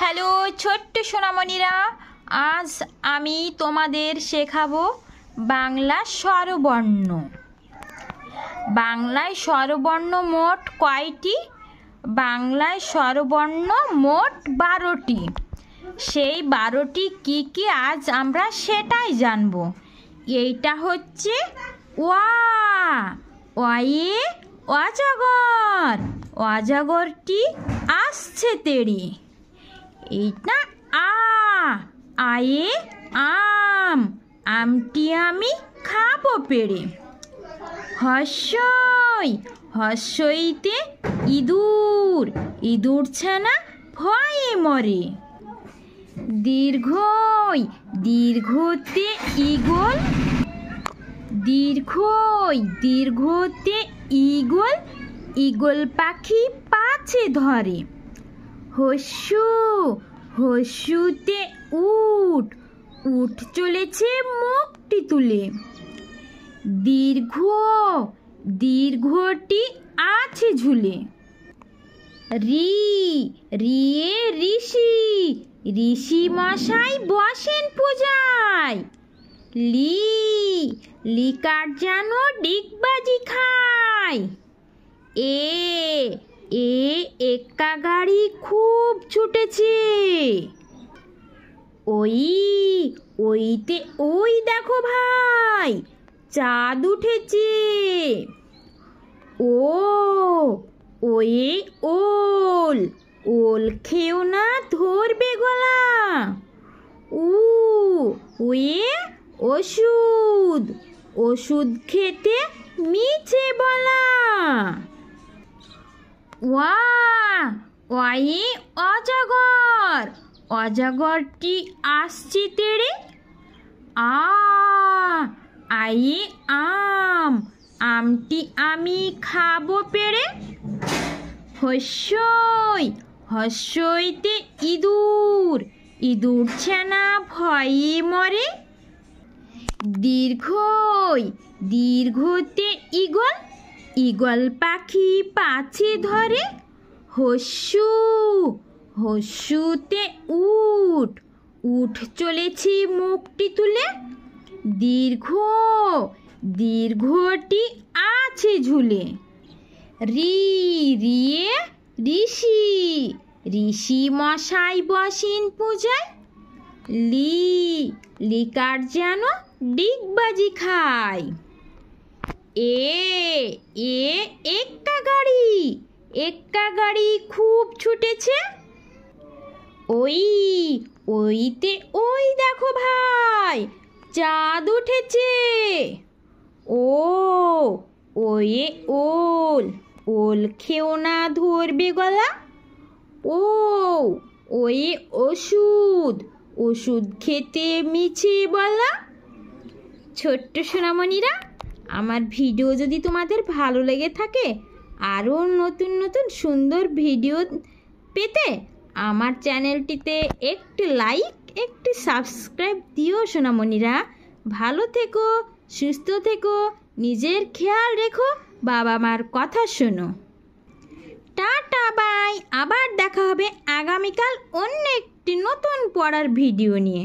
Hello ছোট্ট সোনামণিরা, আজ আমি তোমাদের শেখাবো বাংলা স্বরবর্ণ। বাংলায় স্বরবর্ণ মোট কয়টি? বাংলায় স্বরবর্ণ মোট 12টি। সেই 12টি কী কী আজ আমরা সেটাই জানব। এইটা হচ্ছে ওয়া, অয়ে অজগর, অজগরটি আসছে তেড়ে। এইটা আ, আয়ে আম, আমটি আমি খাবো পেড়ে। হর্ষই, হর্ষইতে ইঁদুর, ইঁদুর ছানা ভয়ে মরে। দীর্ঘই, দীর্ঘতে ঈগল, দীর্ঘই দীর্ঘতে ঈগল, ঈগল পাখি পাছে ধরে। হস্যু, হস্যুতে উট, উট চলেছে মুখটি তুলে। দীর্ঘ, দীর্ঘটি আছে ঝুলে। রি, রিয়ে ঋষি, ঋষি মশাই বসেন পূজায়। লি, লিকার যেন ডিগবাজি খায়। এ, এক্কা গাড়ি খুব ছুটেছে। ওই, ওইতে ওই দেখো ভাই, চাঁদ উঠেছে। ও, ওয়ে ওল, ওল খেও না ধরবে গলা। উ, ওয়ে ওষুধ, ওষুধ খেতে মিছে বলা। ওয়া, ওয়ে অজগর, অজগরটি আসছে তেড়ে। আ, আয়ে আম, আমটি আমি খাবো পেড়ে। হস্যই, হস্যইতে ইঁদুর, ইঁদুর ছানা ভয়ে মরে। দীর্ঘই, দীর্ঘতে ঈগল, ঈগল পাখি পাছে ধরে। হস্যু, হস্যুতে উট, উট চলেছে মুখটি তুলে। দীর্ঘ, দীর্ঘটি আছে ঝুলে। রি, রিয়ে ঋষি, ঋষি মশাই বসেন পূজায়। লি, লিকার যেন ডিগবাজি খায়। এ, এক্কা গাড়ি, এক্কা গাড়ি খুব ছুটেছে। ওই, ওইতে ওই দেখো ভাই, চাঁদ উঠেছে। ও, ওয়ে ওল, ওল খেও না ধরবে গলা। ও, ওয়ে ওষুধ, ওষুধ খেতে মিছে বলা। ছোট্ট সোনামণিরা, আমার ভিডিও যদি তোমাদের ভালো লেগে থাকে, আরও নতুন নতুন সুন্দর ভিডিও পেতে আমার চ্যানেলটিতে একটি লাইক, একটি সাবস্ক্রাইব দিও সোনামণিরা। ভালো থেকো, সুস্থ থেকো, নিজের খেয়াল রেখো, বাবা মার কথা শোনো। Tata bye. আবার দেখা হবে আগামীকাল অন্য একটি নতুন পড়ার ভিডিও নিয়ে।